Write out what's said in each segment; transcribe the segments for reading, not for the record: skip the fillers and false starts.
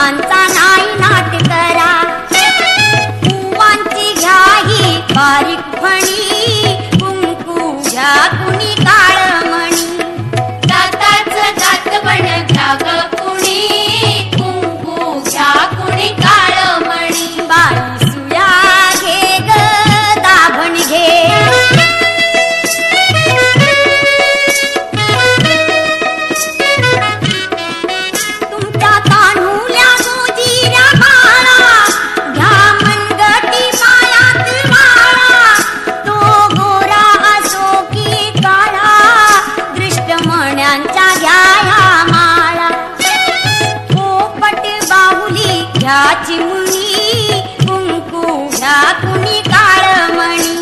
फुलांचा नाही नाट करा, फुवांची घ्याही बारीक फणी, कुंकू घ्या कुणी काळमणी. दाताचं दातवण घ्या ग कुणी, कुंकू घ्या कुणी काळमणी. बाई सुया घे ग दाभण घे, तुमच्या तान्हुल्या गोजिऱ्या बाळा, घ्या मनगटी पायात वाळा. तो गोरा असो की काळा, दृष्टमण्यांच्या घ्या ह्या माळा. पोपट बाहुली घ्या चिमणी, कुंकू घ्या कुणी काळमणी.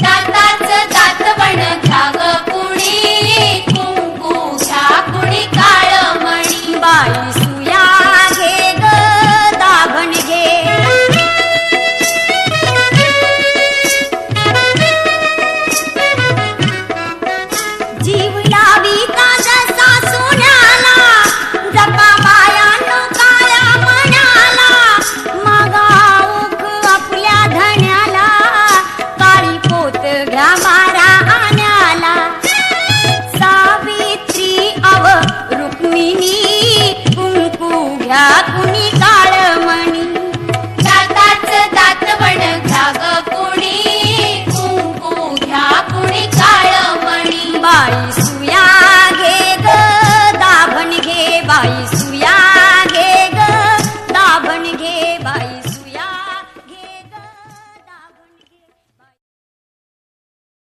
दाताचं दातवण घ्या ग कुणी, कुंकू घ्या कुणी काळमणी. बाई सुया घे ग दाभण घे, जीव लाविता जसा सोन्याला, जपा बायानो काळ्या मण्याला. मागा ओख आपल्या धण्याला, काळी पोत घ्या बारा आण्याला. सावित्री अव रुक्मिणी, कुंकू घ्या कुणी काळमणी. दाताचं दातवण घ्या ग कुणी, कुंकू घ्या कुणी काळमणी. बाई सुया घे ग दाभण घे, बाई सुया घे ग दाभण घे, बाई